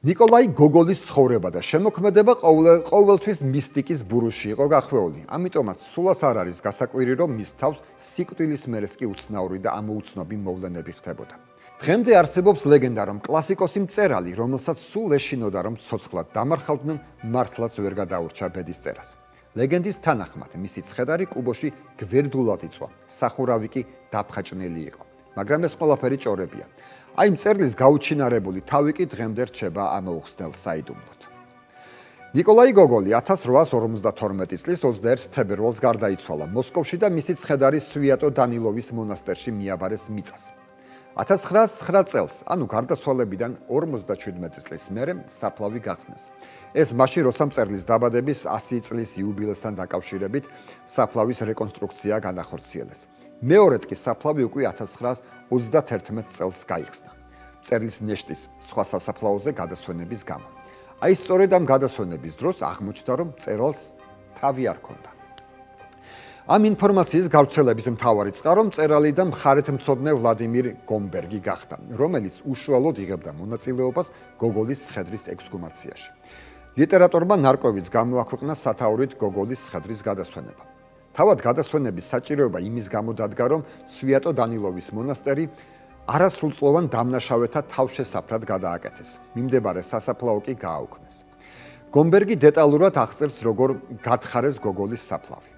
ნიკოლაი გოგოლის ცხოვრება და შემოქმედება ყოველთვის მისტიკის ბურუში იყო გახვეული. ამიტომაც სულაც არ არის გასაკვირი, რომ მის თავს სიკვდილის მერეს კი უცნაური და ამოუცნობი მოვლენები ხდებოდა. დღემდე არსებობს ლეგენდა, რომ კლასიკოსი მწერალი, რომელსაც სულ ეშინოდა, რომ ცოცხლად დამარხავდნენ, მართლაც ვერ გადაურჩა ბედის წერას. ლეგენდის თანახმად, მისი ცხედარი კუბოში გვერდულად იწვა, სახურავი კი დაფხაჭნელი იყო. მაგრამ ეს ყველაფერი ჭორებია. აი მწერლის გაუჩინარებული თავი კი დღემდე რჩება ამოუხსნელ საიდუმლოდ. ნიკოლაი გოგოლი 1852 წლის 21 თებერვალს გარდაიცვალა მოსკოვში და მისი ცხედარი სვიატო დანილოვის მონასტერში მიაბარეს მიწას. 1909 წელს, ანუ გარდაცვალებიდან 57 წლის მერე საფლავი გახსნეს. ეს მაშინ როცა მწერლის დაბადების 100 წლის იუბილესთან დაკავშირებით საფლავის რეკონსტრუქცია განახორციელეს. მეორედ კი საფლავი უკვე 1931 წელს გაიხსნა. მწერლის ნეშტის სხვა სასაფლაოზე გადასვენების გამო. აი სწორედ ამ გადასვენების დროს აღმოჩნდა, რომ მწერალს თავი არ ჰქონდა. ამ ინფორმაციის გავრცელების მთავარი წყარო მწერალი და მხარეთმცოდნე ვლადიმირ გომბერგი გახდა, რომელიც უშუალოდ იღებდა მონაწილეობას გოგოლის ცხედრის ექსჰუმაციაში. ლიტერატორმა ნარკოვიც გამოაქვეყნა სათაურით გოგოლის ცხედრის გადასვენება. თავად გადასვენების საჭიროება იმის გამო დადგა, რომ სვიატო დანილოვის მონასტერი არასრულწლოვან დამნაშავეთა თავშესაფრად გადააკეთეს. მიმდებარე სასაფლაო კი გააუქმეს. გომბერგი დეტალურად აღწერს, როგორ გათხარეს გოგოლის საფლავი.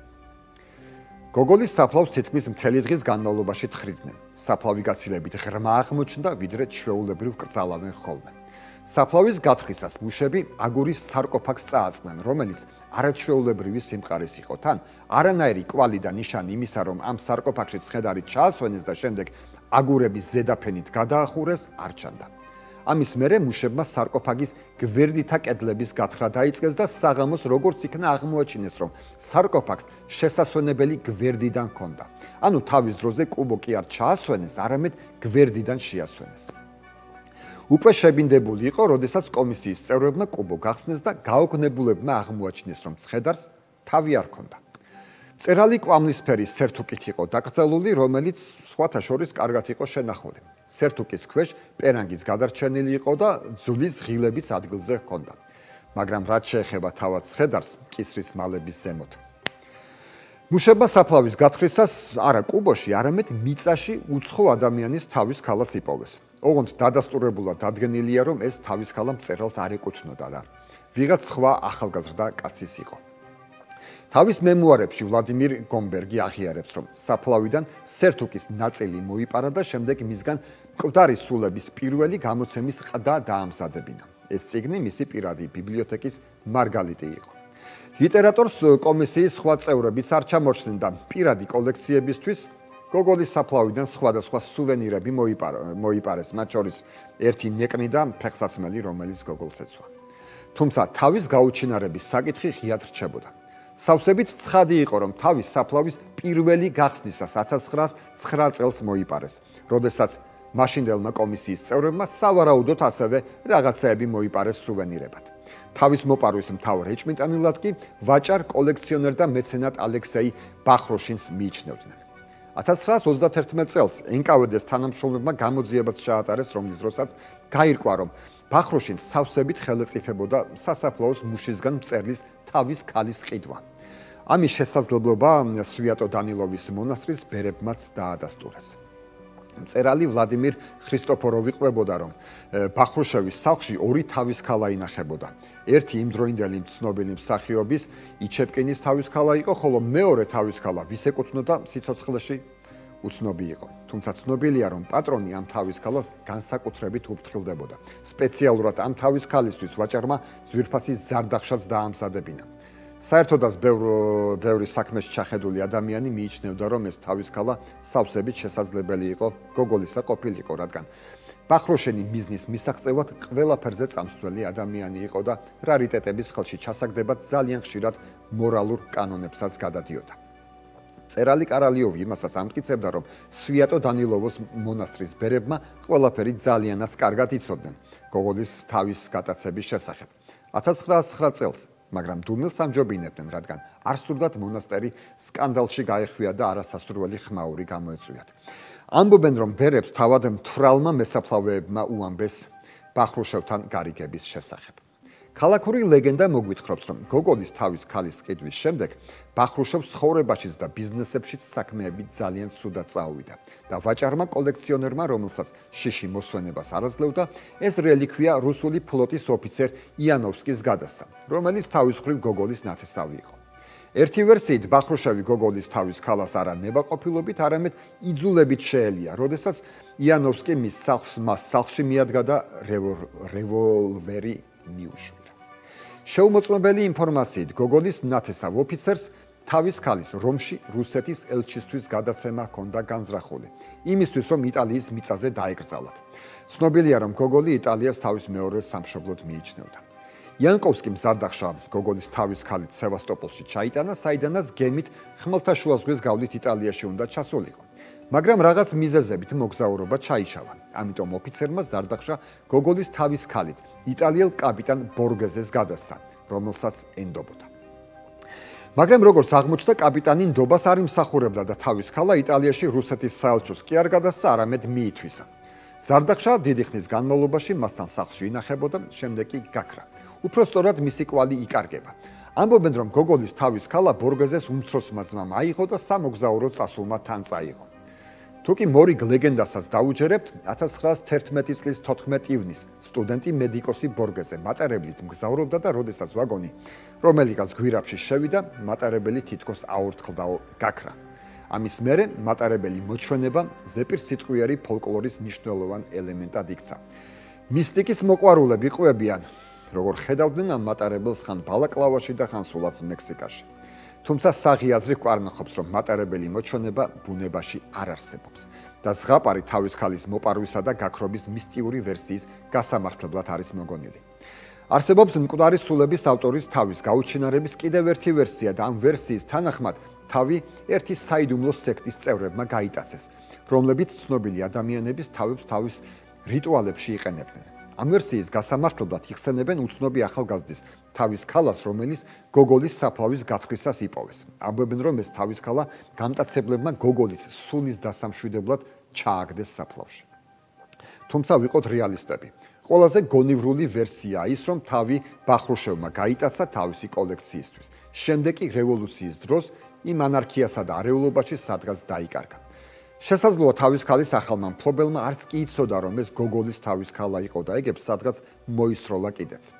გოგოლის საფლავს თითქმის მთელი დღის განმავლობაში თხრიდნენ. საფლავი გაცილებით ღრმა აღმოჩნდა, ვიდრე ჩვეულებრივ კრძალავენ ხოლმე. საფლავის გათხრისას მუშები აგურის სარკოფაგს წააწნან, რომელიც არაჩვეულებრივი სიმყარის იყო. თან არანაირი კვალი და ნიშანი იმისა, რომ ამ სარკოფაგში ცხედარი ჩაასვენეს და შემდეგ აგურების ზედაფენით გადაახურეს, არ ჩანდა. ამის მერე მუშებმა სარკოფაგის გვერდითა კედლების გათხრა დაიწყეს და საღამოს როგორც იქნა აღმოაჩინეს, რომ სარკოფაგს შესასვენებელი გვერდიდან ჰქონდა. ანუ თავის დროზე კუბო კი არ ჩაასვენეს, არამედ გვერდიდან შეასვენეს. უკვე შებინდებული იყო, როდესაც კომისიის წევრებმა კუბო გახსნეს და გაოგნებულებმა აღმოაჩინეს, რომ ცხედარს თავი არ ჰქონდა. მწერალი კვამლისფერი სერთუკით იყო დაკრძალული, რომელიც სხვათა შორის კარგად იყო შენახული. სერთუკის ქვეშ პერანგის გადარჩენილი იყო და ძვლის ღილების ადგილზე ჰქონდა. მაგრამ რაც შეეხება თავად ცხედარს, კისრის მალების ზემოთ. მუშებმა საფლავის გათხრისას არა კუბოში, არამედ მიწაში უცხო ადამიანის თავის ქალას იპოვეს. ოღონდ დადასტურებულად დადგენილია, რომ ეს თავის ქალა მწერალს არ ეკუთვნოდა და ვიღაც სხვა ახალგაზრდა კაცის იყო. თავის მემუარებში ვლადიმირ გომბერგი აღიარებს, რომ საფლავიდან სერთუკის ნაწილი მოიპარა და შემდეგ მისგან მკვდარი სულების პირველი გამოცემის ყდა დაამზადებინა. ეს წიგნი მისი პირადი ბიბლიოთეკის მარგალიტი იყო. ლიტერატორს კომისიის სხვა წევრებიც არ ჩამორჩნენ და პირადი კოლექციებისთვის გოგოლის საფლავიდან სხვადასხვა სუვენირები მოიპარეს, მათ შორის ერთი ნეკნი და ფეხსაცმელი, რომელიც გოგოლს ეცვა. თუმცა თავის გაუჩინარების საკითხი ღიად რჩებოდა. სავსებით ცხადი იყო, რომ თავის საფლავის პირველი გახსნისას 1909 წელს მოიპარეს, როდესაც მაშინდელმა კომისიის წევრებმა სავარაუდოდ ასევე რაღაცაები მოიპარეს სუვენირებად. თავის მოპარვის მთავარ ეჭვმიტანილად კი ვაჭარ, კოლექციონერ და მეცენატ ალექსეი ბახროშინს მიიჩნევდნენ. 1931 წელს NKVD-ს თანამშრომლებმა გამოძიებაც ჩაატარეს, რომლის დროსაც გაირკვა, რომ ბახროშინს სავსებით ხელეწიფებოდა სასაფლაოს მუშისგან მწერლის თავის ქალის ყიდვა. ამის შესაძლებლობა სვიატო დანილოვის მონასტრის ბერებმაც დაადასტურეს. მწერალი ვლადიმირ ხრისტოფოროვი ყვებოდა, რომ ბახროშევის სახლში ორი თავის ქალა ინახებოდა. ერთი იმდროინდელი ცნობილი მსახიობის იჩეპკინის თავის ქალა იყო, ხოლო მეორე თავის ქალა ვის ეკუთვნოდა სიცოცხლეში უცნობი იყო. თუმცა ცნობილია, რომ პატრონი ამ თავის ქალას განსაკუთრებით უფრთხილდებოდა. სპეციალურად ამ თავის ქალისთვის ვაჭარმა ძვირფასის ზარდახშაც დაამზადებინა. საერთოდაც ბევრი საქმეში ჩახედული ადამიანი მიიჩნევდა, რომ ეს თავის ქალა სავსებით შესაძლებელი იყო გოგოლისა ყოფილიყო, რადგან ბახროშენი მიზნის მისაღწევად ყველაფერზე წამსვლელი ადამიანი იყო და რარიტეტების ხელში ჩასაგდებად ძალიან ხშირად მორალურ კანონებსაც გადადიოდა. მწერალი კარალიოვი იმასაც ამტკიცებდა, რომ სვიატო დანილოვოს მონასტრის ბერებმა ყველაფერი ძალიანაც კარგად იცოდნენ გოგოლის თავის გატაცების შესახებ. 1909 წელს მაგრამ დუმილს ამჯობინებდნენ, რადგან არ სურდათ მონასტერი სკანდალში გაეხვია და არასასურველი ხმაური გამოეწვიათ. ამბობენ, რომ ბერებს თავად მთვრალმა მესაფლავეებმა უამბეს ბახრუშევთან გარიგების შესახებ. ქალაქური ლეგენდა მოგვითხრობს, რომ გოგოლის თავის ქალის ყიდვის შემდეგ ბახრუშევს ცხოვრებაშიც და ბიზნესებშიც საქმეები ძალიან ცუდად წაუვიდა და ვაჭარმა კოლექციონერმა, რომელსაც შიში მოსვენებას არ აძლევდა, ეს რელიკვია რუსული ფლოტის ოფიცერ იანოვსკის გადასცა, რომელიც თავის მხრივ გოგოლის ნათესავი იყო. ერთი ვერსიით ბახრუშევი გოგოლის თავის ქალას არა ნებაყოფილობით, არამედ იძულებით შეელია, როდესაც იანოვსკი მის მას სახლში მიადგა და რევოლვერი მიუშურა. შეუმოწმებელი ინფორმაციით გოგოლის ნათესავ ოფიცერს თავის ქალის რომში რუსეთის ელჩისთვის გადაცემა ჰქონდა განზრახული, იმისთვის რომ იტალიის მიწაზე დაეკრძალათ. ცნობილია, რომ გოგოლი იტალიას თავის მეორე სამშობლოდ მიიჩნევდა. იანკოვსკიმ ზარდახშა გოგოლის თავის ქალით სევასტოპოლში ჩაიტანა, საიდანაც გემით ხმელთაშუა ზღვის გავლით იტალიაში უნდა ჩასულიყო. მაგრამ რაღაც მიზეზებით მოგზაურობა ჩაიშალა. ამიტომ ოფიცერმა ზარდახშა გოგოლის თავის ქალით იტალიელ კაპიტან ბორგეზეს გადასცა, რომელსაც ენდობოდა. მაგრამ როგორც აღმოჩნდა, კაპიტანი ნდობას არ იმსახურებდა და თავის ქალა იტალიაში რუსეთის საელჩოს კი არ გადასცა, არამედ მიითვისა. ზარდახშა დიდი ხნის განმავლობაში მასთან სახლში ინახებოდა, შემდეგ კი გაქრა. უფრო სწორად მისი კვალი იკარგება. ამბობენ, რომ გოგოლის თავის ქალა ბორგეზეს უმცროსმა ძმამ აიღო და სამოგზაურო წასულმა თან წაიღო. თუკი მორიგ ლეგენდასაც დაუჯერებთ, 1911 წლის 14 ივნისს სტუდენტი მედიკოსი ბორგეზე მატარებლით მგზავრობდა და როდესაც ვაგონი, რომელიღაც გვირაბში შევიდა, მატარებელი თითქოს აორთქლდა გაქრა. ამის მერე მატარებელი მოჩვენება ზეპირსიტყვიერი ფოლკლორის მნიშვნელოვან ელემენტად იქცა. მისტიკის მოყვარულები ყვებიან, როგორ ხედავდნენ ამ მატარებელს ხან ბალაკლავაში და ხან სულაც მექსიკაში. თუმცა საღი აზრი გვარნახობს, რომ მატარებელი მოჩვენება ბუნებაში არ არსებობს და ზღაპარი თავის ქალის მოპარვისა და გაქრობის მისტიური ვერსიის გასამართლებლად არის მოგონილი. არსებობს მკვდარი სულების ავტორის თავის გაუჩინარების კიდევ ერთი ვერსია და ამ ვერსიის თანახმად თავი ერთი საიდუმლო სექტის წევრებმა გაიტაცეს, რომლებიც ცნობილი ადამიანების თავებს თავის რიტუალებში იყენებდნენ. ამ ვერსიის გასამართლებლად იხსენებენ უცნობი ახალგაზრდის თავის ქალას, რომელიც გოგოლის საფლავის გათხრისას იპოვეს. ამბობენ, რომ ეს თავის ქალა გამტაცებლებმა გოგოლის სულის დასამშვიდებლად ჩააგდეს საფლავში. თუმცა ვიყოთ რეალისტები. ყველაზე გონივრული ვერსიაა ის, რომ თავი ბახრუშევმა გაიტაცა თავისი კოლექციისთვის. შემდეგ კი რევოლუციის დროს იმ ანარქიასა და არეულობაში სადღაც დაიკარგა. შესაძლოა თავის ქალის ახალმა მფლობელმა არც კი იცოდა, რომ ეს გოგოლის თავის ქალა იყო და ეგებს სადღაც მოისროლა კიდეც.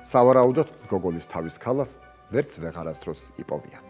სავარაუდოდ გოგოლის თავის ქალას ვერც ვეღარასდროს იპოვია.